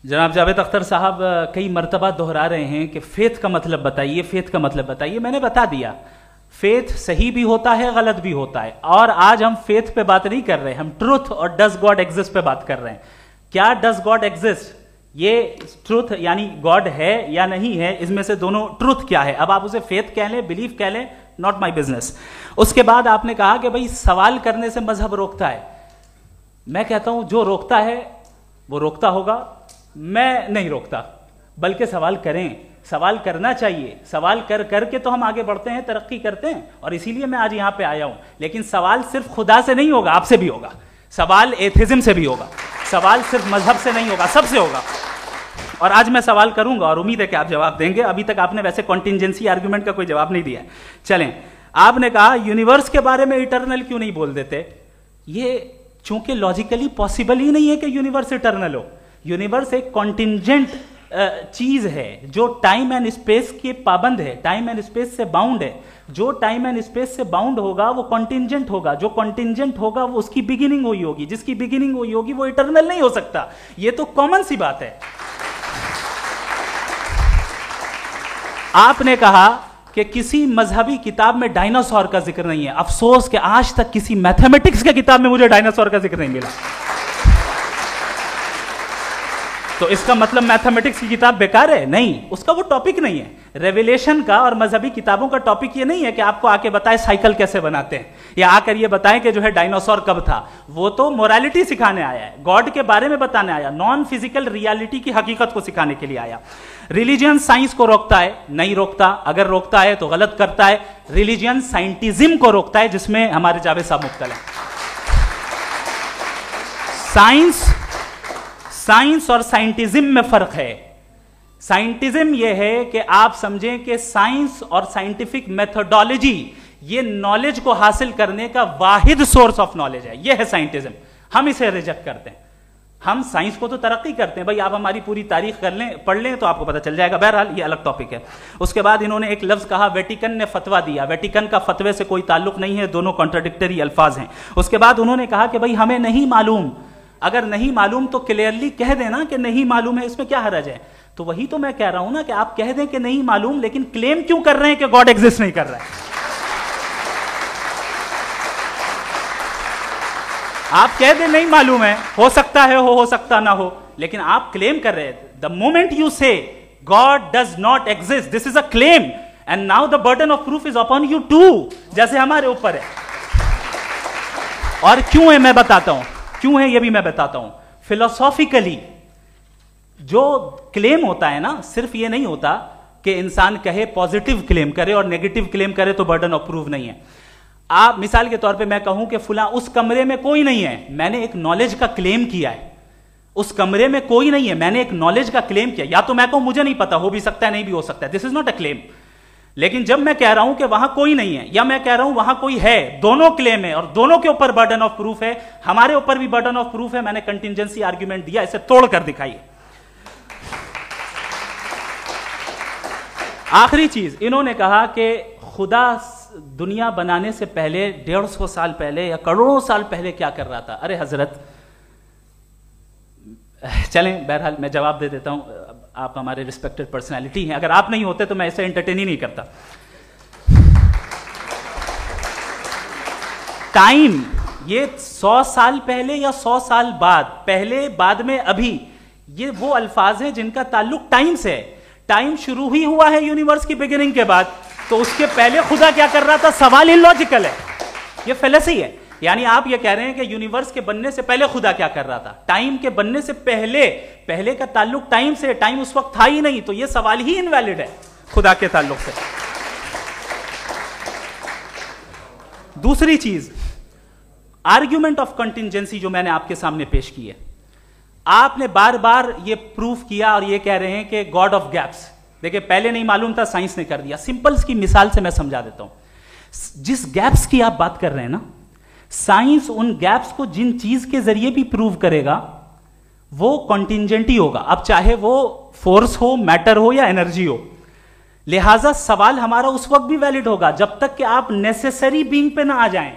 जनाब जावेद अख्तर साहब कई मर्तबा दोहरा रहे हैं कि फेथ का मतलब बताइए, फेथ का मतलब बताइए। मैंने बता दिया, फेथ सही भी होता है, गलत भी होता है। और आज हम फेथ पे बात नहीं कर रहे, हम ट्रुथ और डज गॉड एग्जिस्ट पे बात कर रहे हैं। क्या डज गॉड एग्जिस्ट, ये ट्रुथ यानी गॉड है या नहीं है, इसमें से दोनों ट्रुथ क्या है। अब आप उसे फेथ कह लें, बिलीफ कह लें, नॉट माई बिजनेस। उसके बाद आपने कहा कि भाई सवाल करने से मजहब रोकता है। मैं कहता हूं जो रोकता है वो रोकता होगा, मैं नहीं रोकता, बल्कि सवाल करें, सवाल करना चाहिए। सवाल कर करके तो हम आगे बढ़ते हैं, तरक्की करते हैं, और इसीलिए मैं आज यहां पे आया हूं। लेकिन सवाल सिर्फ खुदा से नहीं होगा, आपसे भी होगा। सवाल एथिज्म से भी होगा, सवाल सिर्फ मजहब से नहीं होगा, सबसे होगा। और आज मैं सवाल करूंगा और उम्मीद है कि आप जवाब देंगे। अभी तक आपने वैसे कॉन्टिंजेंसी आर्ग्यूमेंट का कोई जवाब नहीं दिया। चलें, आपने कहा यूनिवर्स के बारे में इटर्नल क्यों नहीं बोल देते। ये चूंकि लॉजिकली पॉसिबल ही नहीं है कि यूनिवर्स इटर्नल हो। यूनिवर्स एक कॉन्टिंजेंट चीज है जो टाइम एंड स्पेस के पाबंद है, टाइम एंड स्पेस से बाउंड है। जो टाइम एंड स्पेस से बाउंड होगा वो कॉन्टिंजेंट होगा, जो कॉन्टिंजेंट होगा वो उसकी बिगिनिंग हुई होगी, जिसकी बिगिनिंग हुई होगी वो इटर्नल नहीं हो सकता। ये तो कॉमन सी बात है। आपने कहा कि किसी मजहबी किताब में डायनासोर का जिक्र नहीं है। अफसोस कि आज तक किसी मैथमेटिक्स के किताब में मुझे डायनासोर का जिक्र नहीं मिला। तो इसका मतलब मैथमेटिक्स की किताब बेकार है? नहीं, उसका वो टॉपिक नहीं है। रेवलेशन का और मजहबी किताबों का टॉपिक ये नहीं है कि आपको आके बताए साइकिल कैसे बनाते हैं, या आकर ये बताएं कि जो है डायनासोर कब था। वो तो मोरालिटी सिखाने आया है, गॉड के बारे में बताने आया, नॉन फिजिकल रियलिटी की हकीकत को सिखाने के लिए आया। रिलीजियन साइंस को रोकता है? नहीं रोकता। अगर रोकता है तो गलत करता है। रिलीजियन साइंटिज्म को रोकता है, जिसमें हमारे जावेद साहब मुब्तला हैं। साइंस और साइंटिज्म में फर्क है। साइंटिज्म यह है कि आप समझें कि साइंस और साइंटिफिक मेथोडोलॉजी ये नॉलेज को हासिल करने का वाहिद सोर्स ऑफ नॉलेज है। यह है साइंटिज्म। हम इसे रिजेक्ट करते हैं। हम साइंस को तो तरक्की करते हैं। भाई आप हमारी पूरी तारीख कर लें, पढ़ लें तो आपको पता चल जाएगा। बहरहाल ये अलग टॉपिक है। उसके बाद इन्होंने एक लफ्ज कहा, वेटिकन ने फतवा दिया। वेटिकन का फतवे से कोई ताल्लुक नहीं है, दोनों कॉन्ट्राडिक्टरी अल्फाज हैं। उसके बाद उन्होंने कहा कि भाई हमें नहीं मालूम। अगर नहीं मालूम तो क्लियरली कह देना कि नहीं मालूम है, इसमें क्या हर्ज है। तो वही तो मैं कह रहा हूं ना कि आप कह दें कि नहीं मालूम, लेकिन क्लेम क्यों कर रहे हैं कि गॉड एग्जिस्ट नहीं कर रहा है। आप कह दें नहीं मालूम है, हो सकता है हो सकता ना हो, लेकिन आप क्लेम कर रहे हैं। The moment you say God does not exist, this is a claim, and now the burden of proof is upon you too, जैसे हमारे ऊपर है। और क्यों है मैं बताता हूं, क्यों है ये भी मैं बताता हूं। फिलोसॉफिकली जो क्लेम होता है ना, सिर्फ ये नहीं होता कि इंसान कहे पॉजिटिव क्लेम करे और नेगेटिव क्लेम करे तो बर्डन ऑफ प्रूफ नहीं है। आप मिसाल के तौर पे मैं कहूं कि फुला उस कमरे में कोई नहीं है, मैंने एक नॉलेज का क्लेम किया है। उस कमरे में कोई नहीं है, मैंने एक नॉलेज का क्लेम किया। या तो मैं कहूं मुझे नहीं पता, हो भी सकता है नहीं भी हो सकता है, this is not a claim. लेकिन जब मैं कह रहा हूं कि वहां कोई नहीं है, या मैं कह रहा हूं वहां कोई है, दोनों क्लेम है और दोनों के ऊपर बर्डन ऑफ प्रूफ है। हमारे ऊपर भी बर्डन ऑफ प्रूफ है। मैंने कंटिंजेंसी आर्ग्यूमेंट दिया, इसे तोड़कर दिखाइए। आखिरी चीज, इन्होंने कहा कि खुदा दुनिया बनाने से पहले 150 साल पहले या करोड़ों साल पहले क्या कर रहा था। अरे हजरत, चलें, बहरहाल मैं जवाब दे देता हूं। आप हमारे रिस्पेक्टेड पर्सनालिटी हैं, अगर आप नहीं होते तो मैं इसे एंटरटेन ही नहीं करता। टाइम, ये 100 साल पहले या 100 साल बाद, पहले बाद में अभी, ये वो अल्फाज हैं जिनका ताल्लुक टाइम से है। टाइम शुरू ही हुआ है यूनिवर्स की बिगिनिंग के बाद, तो उसके पहले खुदा क्या कर रहा था, सवाल इलॉजिकल है, ये फेलेसी है। यानी आप ये कह रहे हैं कि यूनिवर्स के बनने से पहले खुदा क्या कर रहा था। टाइम के बनने से पहले, पहले का ताल्लुक टाइम से, टाइम उस वक्त था ही नहीं, तो ये सवाल ही इनवैलिड है खुदा के ताल्लुक से। दूसरी चीज, आर्ग्यूमेंट ऑफ कंटिंजेंसी जो मैंने आपके सामने पेश की है, आपने बार बार ये प्रूफ किया और ये कह रहे हैं कि गॉड ऑफ गैप्स। देखिए, पहले नहीं मालूम था, साइंस ने कर दिया। सिंपल की मिसाल से मैं समझा देता हूं। जिस गैप्स की आप बात कर रहे हैं ना, साइंस उन गैप्स को जिन चीज के जरिए भी प्रूव करेगा वो कॉन्टिंजेंट ही होगा। अब चाहे वो फोर्स हो, मैटर हो या एनर्जी हो। लिहाजा सवाल हमारा उस वक्त भी वैलिड होगा जब तक कि आप नेसेसरी बीइंग पे ना आ जाएं।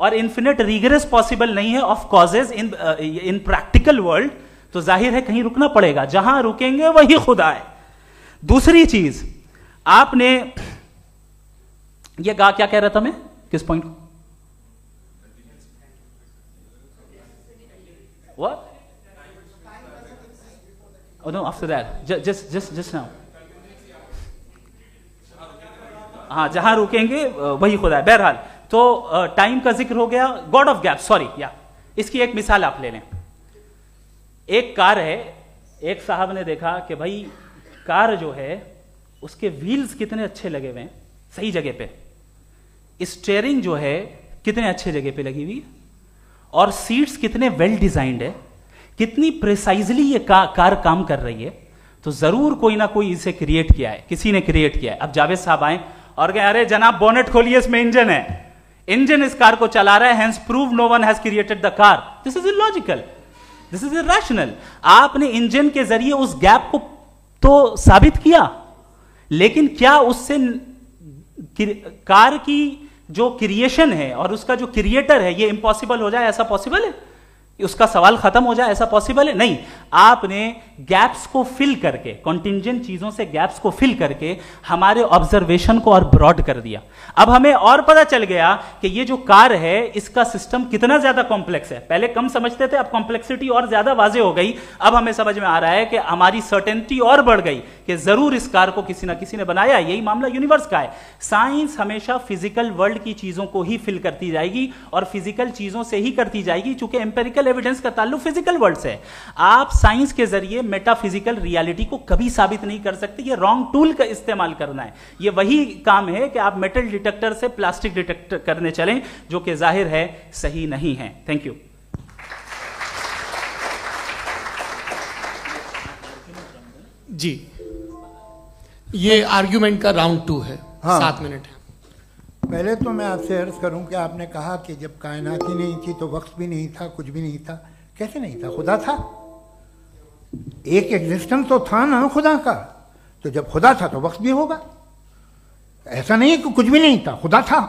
और इन्फिनिट रिग्रेस पॉसिबल नहीं है of causes in practical world, तो जाहिर है कहीं रुकना पड़ेगा, जहां रुकेंगे वही खुदा है। दूसरी चीज, आपने ये कहा, क्या कह रहा था मैं, किस पॉइंट को? What? Oh no, after that. Just now. हाँ, जहां रुकेंगे वही खुदा है। बहरहाल, तो टाइम का जिक्र हो गया, गॉड ऑफ गैप, सॉरी, या इसकी एक मिसाल आप ले लें। एक कार है, एक साहब ने देखा कि भाई कार जो है उसके व्हील्स कितने अच्छे लगे हुए हैं, सही जगह पे, स्टीयरिंग जो है कितने अच्छे जगह पे लगी हुई है, और सीट्स कितने वेल डिजाइंड है, कितनी प्रिसाइजली ये कार काम कर रही है। तो जरूर कोई ना कोई इसे क्रिएट किया है, किसी ने क्रिएट किया है। अब जावेद साहब आए और कहे, अरे जनाब बोनेट खोलिए, इसमें इंजन है, इंजन इस कार को चला रहा है, hence prove no one has created the car. This is illogical, this is irrational. आपने इंजन के जरिए उस गैप को तो साबित किया, लेकिन क्या उससे कार की जो क्रिएशन है और उसका जो क्रिएटर है ये इम्पॉसिबल हो जाए? ऐसा पॉसिबल है? उसका सवाल खत्म हो जाए, ऐसा पॉसिबल है? नहीं। आपने गैप्स को फिल करके, कॉन्टिंजेंट चीजों से गैप्स को फिल करके हमारे ऑब्जर्वेशन को और ब्रॉड कर दिया। अब हमें और पता चल गया कि ये जो कार है इसका सिस्टम कितना ज्यादा कॉम्प्लेक्स है। पहले कम समझते थे, अब कॉम्प्लेक्सिटी और ज्यादा वाजे हो गई। अब हमें समझ में आ रहा है कि हमारी सर्टेनिटी और बढ़ गई कि जरूर इस कार को किसी ना किसी ने बनाया। यही मामला यूनिवर्स का है। साइंस हमेशा फिजिकल वर्ल्ड की चीजों को ही फिल करती जाएगी और फिजिकल चीजों से ही करती जाएगी, चूंकि एम्पेरिकल एविडेंस का ताल्लुक फिजिकल वर्ल्ड से है। आप साइंस के जरिए मेटाफिजिकल रियलिटी को कभी साबित नहीं कर सकते। ये रॉन्ग टूल का इस्तेमाल करना है। ये वही काम है कि आप मेटल डिटेक्टर से प्लास्टिक डिटेक्टर करने चलें, जो कि जाहिर है सही नहीं है। Thank you. जी, ये आर्ग्यूमेंट का राउंड 2 है। हाँ। 7 मिनट है। पहले तो मैं आपसे अर्ज करूं कि आपने कहा कि जब कायनात ही नहीं थी तो वक्त भी नहीं था, कुछ भी नहीं था। कैसे नहीं था? खुदा था। एक एग्जिस्टेंस तो था ना खुदा का। तो जब खुदा था तो वक्त भी होगा। ऐसा नहीं है कि कुछ भी नहीं था, खुदा था।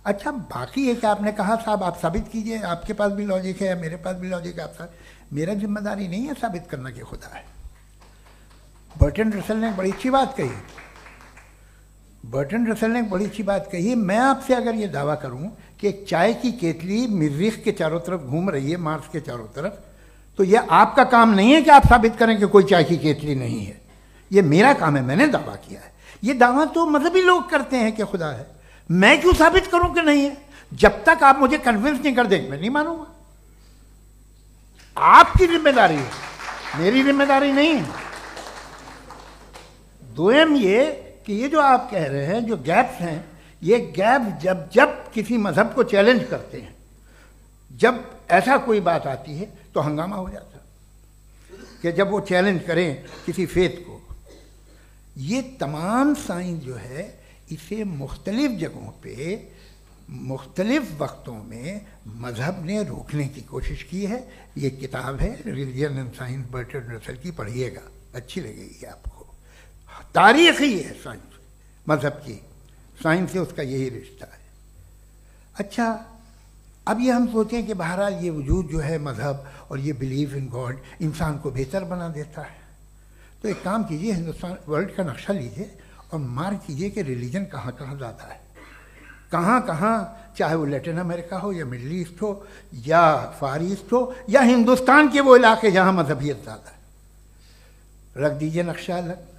अच्छा, बाकी एक आपने कहा साहब आप साबित कीजिए, आपके पास भी लॉजिक है या मेरे पास भी लॉजिक है। आप मेरा जिम्मेदारी नहीं है साबित करना कि खुदा है। बर्टन रसल ने बड़ी अच्छी बात कही। बर्टन रसल ने बड़ी अच्छी बात कही। मैं आपसे अगर ये दावा करूं कि एक चाय की केतली मरीख के चारों तरफ घूम रही है, मार्स के चारों तरफ, तो ये आपका काम नहीं है कि आप साबित करें कि कोई चाय की केतली नहीं है। ये मेरा काम है, मैंने दावा किया है। ये दावा तो मजहबी लोग करते हैं कि खुदा है। मैं क्यों साबित करूं कि नहीं है? जब तक आप मुझे कन्विंस नहीं कर देंगे मैं नहीं मानूंगा। आपकी जिम्मेदारी है, मेरी जिम्मेदारी नहीं है। दोयम ये कि ये जो आप कह रहे हैं, जो गैप्स हैं, ये गैप जब जब किसी मजहब को चैलेंज करते हैं, जब ऐसा कोई बात आती है तो हंगामा हो जाता है कि जब वो चैलेंज करें किसी फेथ को। ये तमाम साइंस जो है इसे मुख्तलिफ जगहों पे मुख्तलिफ वक्तों में मजहब ने रोकने की कोशिश की है। ये किताब है religion and science, Burton Russell की, पढ़िएगा, अच्छी लगेगी आपको। तारीख ही है साइंस, मजहब की साइंस से उसका यही रिश्ता है। अच्छा, अब ये हम सोचें कि बहरहाल ये वजूद जो है मजहब और ये बिलीव इन गॉड इंसान को बेहतर बना देता है। तो एक काम कीजिए, हिंदुस्तान वर्ल्ड का नक्शा लीजिए और मार्क कीजिए कि रिलीजन कहाँ कहाँ ज़्यादा है, कहाँ कहाँ, चाहे वो लैटिन अमेरिका हो या मिडल ईस्ट हो या फार ईस्ट हो या हिंदुस्तान के वो इलाके जहाँ मजहबियत ज़्यादा है। रख दीजिए नक्शा अलग।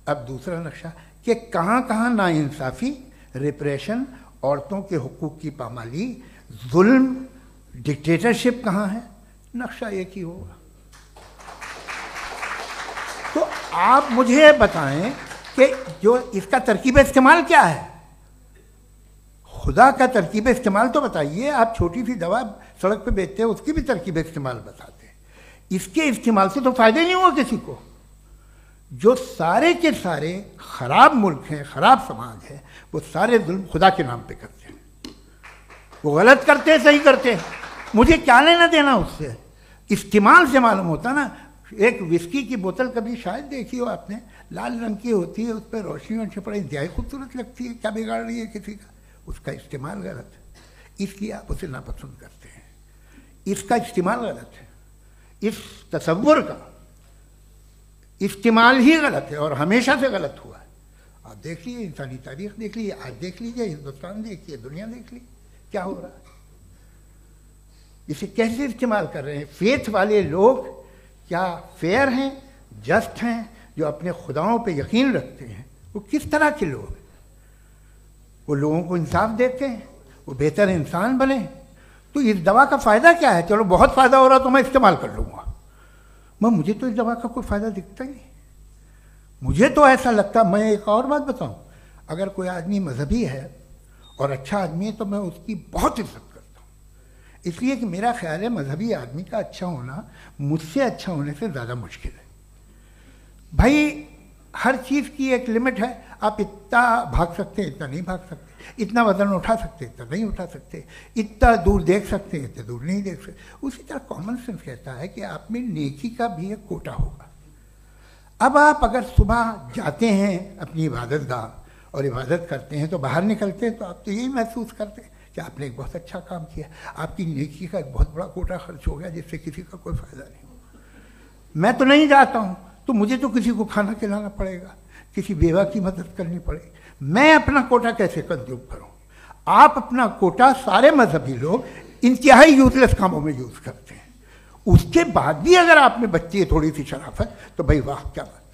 अब दूसरा नक्शा कि कहाँ कहाँ नाइंसाफ़ी, रिप्रेशन, औरतों के हुकूक की पामाली, जुल्म, डिक्टेटरशिप कहाँ है। नक्शा एक ही होगा। तो आप मुझे बताएं कि जो इसका तरकीब इस्तेमाल क्या है। खुदा का तरकीब इस्तेमाल तो बताइए। आप छोटी सी दवा सड़क पे बेचते हैं, उसकी भी तरकीब इस्तेमाल बताते हैं। इसके इस्तेमाल से तो फायदा नहीं हुआ किसी को। जो सारे के सारे खराब मुल्क हैं, खराब समाज है, वो सारे जुल्म खुदा के नाम पे करते हैं। वो गलत करते हैं, सही करते हैं, मुझे क्या लेना देना उससे। इस्तेमाल से मालूम होता ना। एक विस्की की बोतल कभी शायद देखी हो आपने, लाल रंग की होती है, उस पर रोशनी और छपड़ा इंतहाई खूबसूरत लगती है, क्या बिगाड़ रही है किसी का। उसका इस्तेमाल गलत है, इसलिए आप उसे नापसंद करते हैं। इसका इस्तेमाल गलत है, इस तसव्वुर का इस्तेमाल ही गलत है और हमेशा से गलत हुआ है। आप देख लीजिए, इंसानी तारीख देख लीजिए, आज देख लीजिए, हिंदुस्तान देखिए, दुनिया देख लीजिए क्या हो रहा है। इसे कैसे इस्तेमाल कर रहे हैं फेथ वाले लोग? क्या फेयर हैं, जस्ट हैं, जो अपने खुदाओं पे यकीन रखते हैं? वो किस तरह के लोग हैं? वो लोगों को इंसाफ देते हैं, वो बेहतर इंसान बने। तो इस दवा का फ़ायदा क्या है? चलो बहुत फ़ायदा हो रहा तो मैं इस्तेमाल कर लूँगा, मैं मुझे तो इस दवा का कोई फ़ायदा दिखता ही नहीं। मुझे तो ऐसा लगता, मैं एक और बात बताऊँ, अगर कोई आदमी मजहबी है और अच्छा आदमी है तो मैं उसकी बहुत इज्जत करता हूँ, इसलिए कि मेरा ख्याल है मजहबी आदमी का अच्छा होना मुझसे अच्छा होने से ज़्यादा मुश्किल है। भाई हर चीज़ की एक लिमिट है, आप इतना भाग सकते हैं, इतना नहीं भाग सकते, इतना वजन उठा सकते, इतना नहीं उठा सकते, इतना दूर देख सकते हैं, इतना दूर नहीं देख सकते। उसी तरह कॉमन सेंस कहता है कि आप में नेकी का भी एक कोटा होगा। अब आप अगर सुबह जाते हैं अपनी इबादत गाह और इबादत करते हैं, तो बाहर निकलते हैं तो आप तो यही महसूस करते हैं कि आपने एक बहुत अच्छा काम किया, आपकी नेकी का एक बहुत बड़ा कोटा खर्च हो गया जिससे किसी का कोई फ़ायदा नहीं। मैं तो नहीं जाता हूँ तो मुझे तो किसी को खाना खिलाना पड़ेगा, किसी बेवा की मदद करनी पड़ेगी, मैं अपना कोटा कैसे कंज्यूम करूँ? आप अपना कोटा, सारे मजहबी लोग इंतहाई यूजलेस कामों में यूज़ करते हैं। उसके बाद भी अगर आप में बच्ची है थोड़ी सी शराफत, तो भाई वाह क्या बात।